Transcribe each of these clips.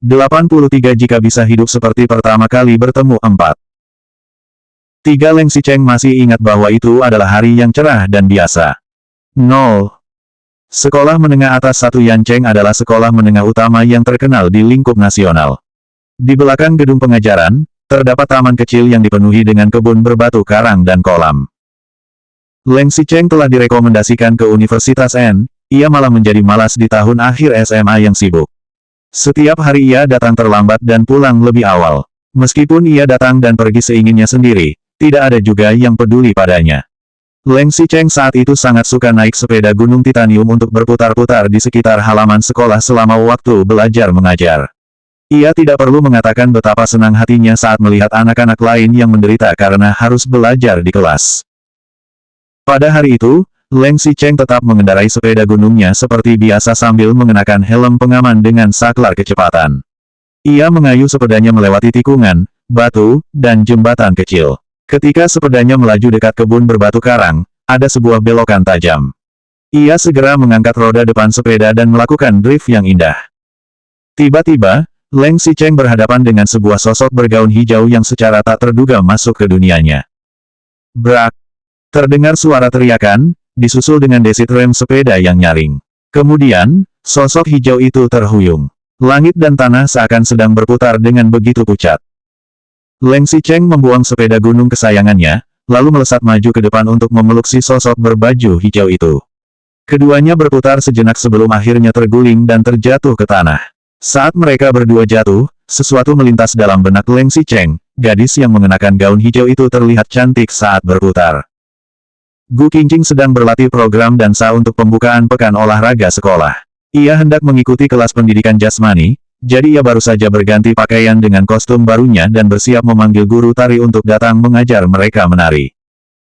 83 jika bisa hidup seperti pertama kali bertemu 4. 3 Leng Xicheng masih ingat bahwa itu adalah hari yang cerah dan biasa. 0. Sekolah menengah atas 1 Yancheng adalah sekolah menengah utama yang terkenal di lingkup nasional. Di belakang gedung pengajaran, terdapat taman kecil yang dipenuhi dengan kebun berbatu karang dan kolam. Leng Xicheng telah direkomendasikan ke Universitas N, ia malah menjadi malas di tahun akhir SMA yang sibuk. Setiap hari ia datang terlambat dan pulang lebih awal. Meskipun ia datang dan pergi seinginnya sendiri, tidak ada juga yang peduli padanya. Leng Xicheng saat itu sangat suka naik sepeda gunung titanium untuk berputar-putar di sekitar halaman sekolah selama waktu belajar mengajar. Ia tidak perlu mengatakan betapa senang hatinya saat melihat anak-anak lain yang menderita karena harus belajar di kelas. Pada hari itu, Leng Xicheng tetap mengendarai sepeda gunungnya seperti biasa sambil mengenakan helm pengaman dengan saklar kecepatan. Ia mengayuh sepedanya melewati tikungan, batu, dan jembatan kecil. Ketika sepedanya melaju dekat kebun berbatu karang, ada sebuah belokan tajam. Ia segera mengangkat roda depan sepeda dan melakukan drift yang indah. Tiba-tiba, Leng Xicheng berhadapan dengan sebuah sosok bergaun hijau yang secara tak terduga masuk ke dunianya. Brak! Terdengar suara teriakan, disusul dengan desit rem sepeda yang nyaring. Kemudian, sosok hijau itu terhuyung. Langit dan tanah seakan sedang berputar dengan begitu pucat. Leng Xicheng membuang sepeda gunung kesayangannya, lalu melesat maju ke depan untuk memeluk si sosok berbaju hijau itu. Keduanya berputar sejenak sebelum akhirnya terguling dan terjatuh ke tanah. Saat mereka berdua jatuh, sesuatu melintas dalam benak Leng Xicheng, gadis yang mengenakan gaun hijau itu terlihat cantik saat berputar. Gu Qingqing sedang berlatih program dansa untuk pembukaan pekan olahraga sekolah. Ia hendak mengikuti kelas pendidikan jasmani, jadi ia baru saja berganti pakaian dengan kostum barunya dan bersiap memanggil guru tari untuk datang mengajar mereka menari.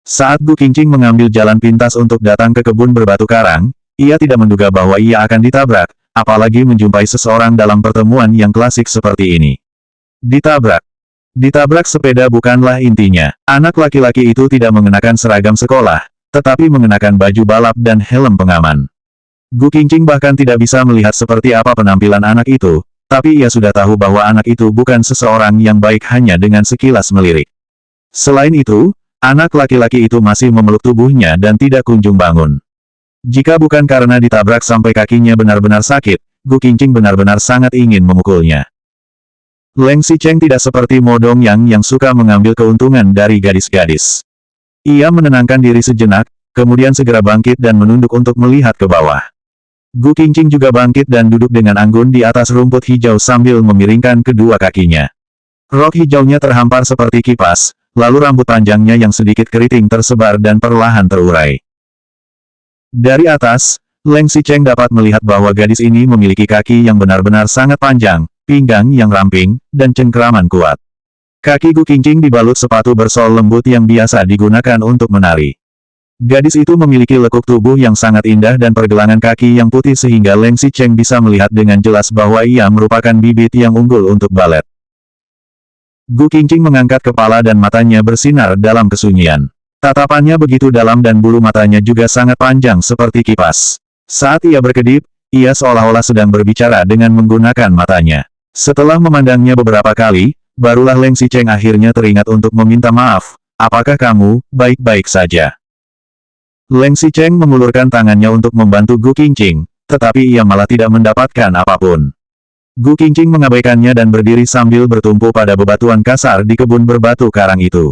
Saat Gu Qingqing mengambil jalan pintas untuk datang ke kebun berbatu karang, ia tidak menduga bahwa ia akan ditabrak, apalagi menjumpai seseorang dalam pertemuan yang klasik seperti ini. Ditabrak. Ditabrak sepeda bukanlah intinya. Anak laki-laki itu tidak mengenakan seragam sekolah, tetapi mengenakan baju balap dan helm pengaman. Gu Qingqing bahkan tidak bisa melihat seperti apa penampilan anak itu, tapi ia sudah tahu bahwa anak itu bukan seseorang yang baik hanya dengan sekilas melirik. Selain itu, anak laki-laki itu masih memeluk tubuhnya dan tidak kunjung bangun. Jika bukan karena ditabrak sampai kakinya benar-benar sakit, Gu Qingqing benar-benar sangat ingin memukulnya. Leng Xicheng tidak seperti Mo Dongyang yang suka mengambil keuntungan dari gadis-gadis. Ia menenangkan diri sejenak, kemudian segera bangkit dan menunduk untuk melihat ke bawah. Gu Qingqing juga bangkit dan duduk dengan anggun di atas rumput hijau sambil memiringkan kedua kakinya. Rok hijaunya terhampar seperti kipas, lalu rambut panjangnya yang sedikit keriting tersebar dan perlahan terurai. Dari atas, Leng Xicheng dapat melihat bahwa gadis ini memiliki kaki yang benar-benar sangat panjang, pinggang yang ramping, dan cengkeraman kuat. Kaki Gu Qingqing dibalut sepatu bersol lembut yang biasa digunakan untuk menari. Gadis itu memiliki lekuk tubuh yang sangat indah dan pergelangan kaki yang putih sehingga Leng Xicheng bisa melihat dengan jelas bahwa ia merupakan bibit yang unggul untuk balet. Gu Qingqing mengangkat kepala dan matanya bersinar dalam kesunyian. Tatapannya begitu dalam dan bulu matanya juga sangat panjang seperti kipas. Saat ia berkedip, ia seolah-olah sedang berbicara dengan menggunakan matanya. Setelah memandangnya beberapa kali, barulah Leng Xicheng akhirnya teringat untuk meminta maaf. Apakah kamu baik-baik saja? Leng Xicheng mengulurkan tangannya untuk membantu Gu Qingqing, tetapi ia malah tidak mendapatkan apapun. Gu Qingqing mengabaikannya dan berdiri sambil bertumpu pada bebatuan kasar di kebun berbatu karang itu.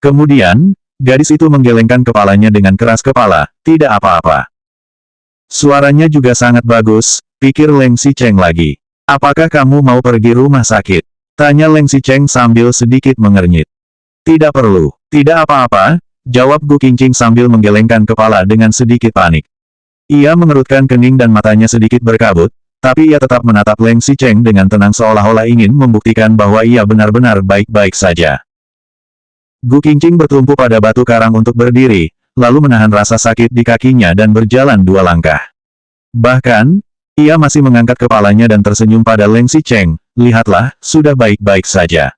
Kemudian, gadis itu menggelengkan kepalanya dengan keras kepala, tidak apa-apa. Suaranya juga sangat bagus, pikir Leng Xicheng lagi. Apakah kamu mau pergi rumah sakit? Tanya Leng Xicheng sambil sedikit mengernyit. Tidak perlu, tidak apa-apa, jawab Gu Qingqing sambil menggelengkan kepala dengan sedikit panik. Ia mengerutkan kening dan matanya sedikit berkabut, tapi ia tetap menatap Leng Xicheng dengan tenang seolah-olah ingin membuktikan bahwa ia benar-benar baik-baik saja. Gu Qingqing bertumpu pada batu karang untuk berdiri, lalu menahan rasa sakit di kakinya dan berjalan 2 langkah. Bahkan, ia masih mengangkat kepalanya dan tersenyum pada Leng Xicheng, lihatlah, sudah baik-baik saja.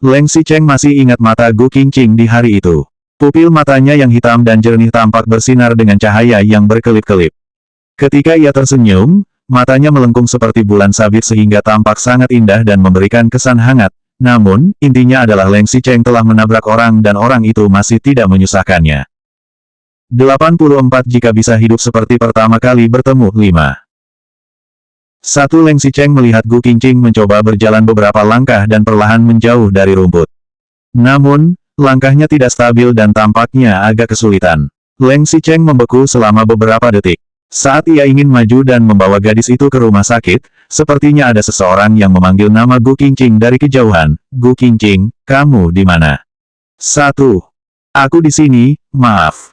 Leng Xicheng masih ingat mata Gu Qingqing di hari itu. Pupil matanya yang hitam dan jernih tampak bersinar dengan cahaya yang berkelip-kelip. Ketika ia tersenyum, matanya melengkung seperti bulan sabit sehingga tampak sangat indah dan memberikan kesan hangat. Namun, intinya adalah Leng Xicheng telah menabrak orang dan orang itu masih tidak menyusahkannya. 84 Jika bisa hidup seperti pertama kali bertemu. 1. Leng Xicheng melihat Gu Qingqing mencoba berjalan beberapa langkah dan perlahan menjauh dari rumput. Namun, langkahnya tidak stabil dan tampaknya agak kesulitan. Leng Xicheng membeku selama beberapa detik. Saat ia ingin maju dan membawa gadis itu ke rumah sakit, sepertinya ada seseorang yang memanggil nama Gu Qingqing dari kejauhan. Gu Qingqing, kamu di mana? 1. Aku di sini, maaf.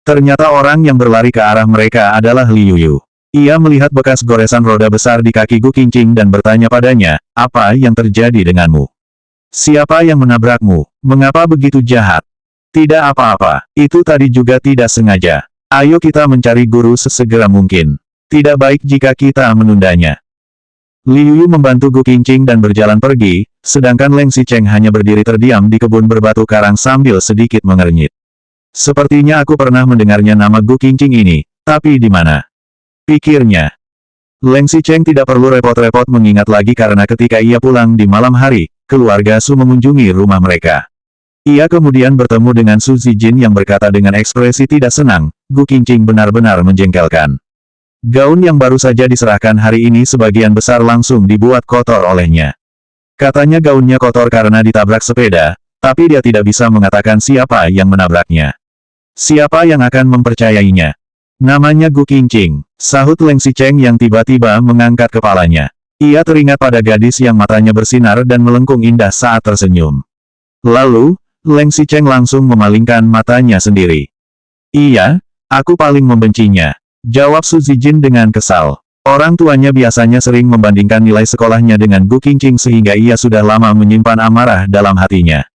Ternyata orang yang berlari ke arah mereka adalah Li Yuyu. Ia melihat bekas goresan roda besar di kaki Gu Qingqing dan bertanya padanya, apa yang terjadi denganmu? Siapa yang menabrakmu? Mengapa begitu jahat? Tidak apa-apa, itu tadi juga tidak sengaja. Ayo kita mencari guru sesegera mungkin. Tidak baik jika kita menundanya. Li Yuyu membantu Gu Qingqing dan berjalan pergi, sedangkan Leng Xicheng hanya berdiri terdiam di kebun berbatu karang sambil sedikit mengernyit. Sepertinya aku pernah mendengarnya nama Gu Qingqing ini, tapi di mana? Pikirnya. Leng Xicheng tidak perlu repot-repot mengingat lagi karena ketika ia pulang di malam hari, keluarga Su mengunjungi rumah mereka. Ia kemudian bertemu dengan Su Zijin yang berkata dengan ekspresi tidak senang, Gu Qingqing benar-benar menjengkelkan. Gaun yang baru saja diserahkan hari ini sebagian besar langsung dibuat kotor olehnya. Katanya gaunnya kotor karena ditabrak sepeda, tapi dia tidak bisa mengatakan siapa yang menabraknya. Siapa yang akan mempercayainya? Namanya Gu Qingqing, sahut Leng Xicheng yang tiba-tiba mengangkat kepalanya. Ia teringat pada gadis yang matanya bersinar dan melengkung indah saat tersenyum. Lalu, Leng Xicheng langsung memalingkan matanya sendiri. Iya, aku paling membencinya, jawab Su Zijin dengan kesal. Orang tuanya biasanya sering membandingkan nilai sekolahnya dengan Gu Qingqing sehingga ia sudah lama menyimpan amarah dalam hatinya.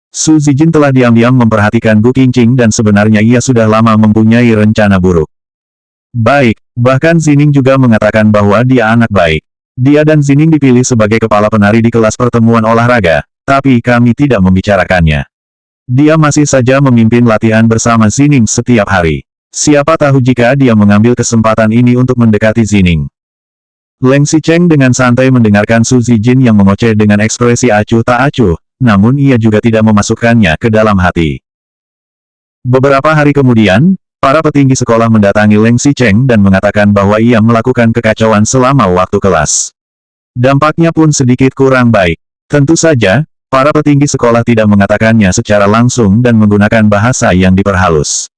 Su Zijin telah diam-diam memperhatikan Gu Qingqing dan sebenarnya ia sudah lama mempunyai rencana buruk. Baik, bahkan Zining juga mengatakan bahwa dia anak baik. Dia dan Zining dipilih sebagai kepala penari di kelas pertemuan olahraga, tapi kami tidak membicarakannya. Dia masih saja memimpin latihan bersama Zining setiap hari. Siapa tahu jika dia mengambil kesempatan ini untuk mendekati Zining. Leng Xicheng dengan santai mendengarkan Su Zijin yang mengoceh dengan ekspresi acuh tak acuh, namun ia juga tidak memasukkannya ke dalam hati. Beberapa hari kemudian, para petinggi sekolah mendatangi Leng Xicheng dan mengatakan bahwa ia melakukan kekacauan selama waktu kelas. Dampaknya pun sedikit kurang baik. Tentu saja, para petinggi sekolah tidak mengatakannya secara langsung dan menggunakan bahasa yang diperhalus.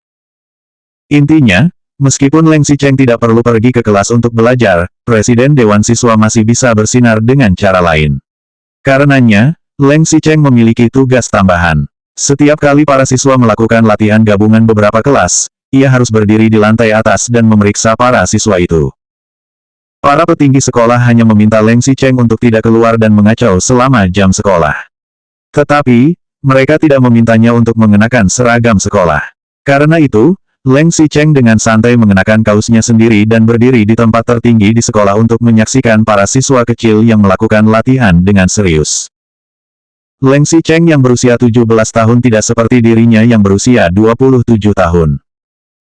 Intinya, meskipun Leng Xicheng tidak perlu pergi ke kelas untuk belajar, Presiden Dewan Siswa masih bisa bersinar dengan cara lain. Karenanya, Leng Xicheng memiliki tugas tambahan. Setiap kali para siswa melakukan latihan gabungan beberapa kelas, ia harus berdiri di lantai atas dan memeriksa para siswa itu. Para petinggi sekolah hanya meminta Leng Xicheng untuk tidak keluar dan mengacau selama jam sekolah. Tetapi, mereka tidak memintanya untuk mengenakan seragam sekolah. Karena itu, Leng Xicheng dengan santai mengenakan kaosnya sendiri dan berdiri di tempat tertinggi di sekolah untuk menyaksikan para siswa kecil yang melakukan latihan dengan serius. Leng Xicheng yang berusia 17 tahun tidak seperti dirinya yang berusia 27 tahun.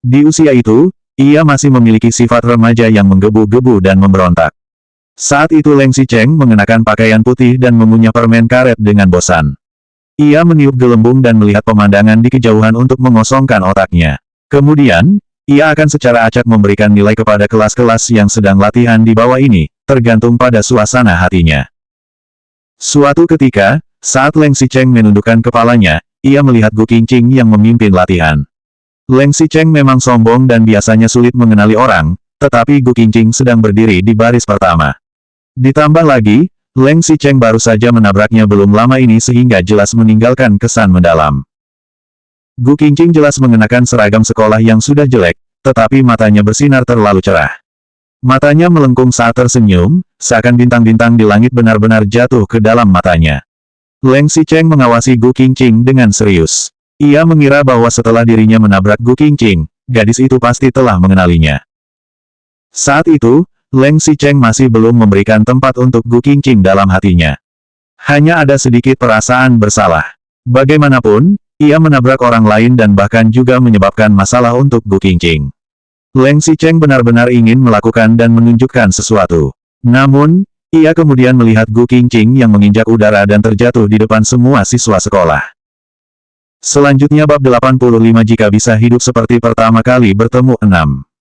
Di usia itu, ia masih memiliki sifat remaja yang menggebu-gebu dan memberontak. Saat itu Leng Xicheng mengenakan pakaian putih dan mengunyah permen karet dengan bosan. Ia meniup gelembung dan melihat pemandangan di kejauhan untuk mengosongkan otaknya. Kemudian, ia akan secara acak memberikan nilai kepada kelas-kelas yang sedang latihan di bawah ini, tergantung pada suasana hatinya. Suatu ketika, saat Leng Xicheng menundukkan kepalanya, ia melihat Gu Qingqing yang memimpin latihan. Leng Xicheng memang sombong dan biasanya sulit mengenali orang, tetapi Gu Qingqing sedang berdiri di baris pertama. Ditambah lagi, Leng Xicheng baru saja menabraknya belum lama ini sehingga jelas meninggalkan kesan mendalam. Gu Qingqing jelas mengenakan seragam sekolah yang sudah jelek, tetapi matanya bersinar terlalu cerah. Matanya melengkung saat tersenyum, seakan bintang-bintang di langit benar-benar jatuh ke dalam matanya. Leng Xicheng mengawasi Gu Qingqing dengan serius. Ia mengira bahwa setelah dirinya menabrak Gu Qingqing, gadis itu pasti telah mengenalinya. Saat itu, Leng Xicheng masih belum memberikan tempat untuk Gu Qingqing dalam hatinya. Hanya ada sedikit perasaan bersalah. Bagaimanapun, ia menabrak orang lain dan bahkan juga menyebabkan masalah untuk Gu Qingqing. Leng Xicheng benar-benar ingin melakukan dan menunjukkan sesuatu. Namun, ia kemudian melihat Gu Qingqing yang menginjak udara dan terjatuh di depan semua siswa sekolah. Selanjutnya bab 85 jika bisa hidup seperti pertama kali bertemu 6.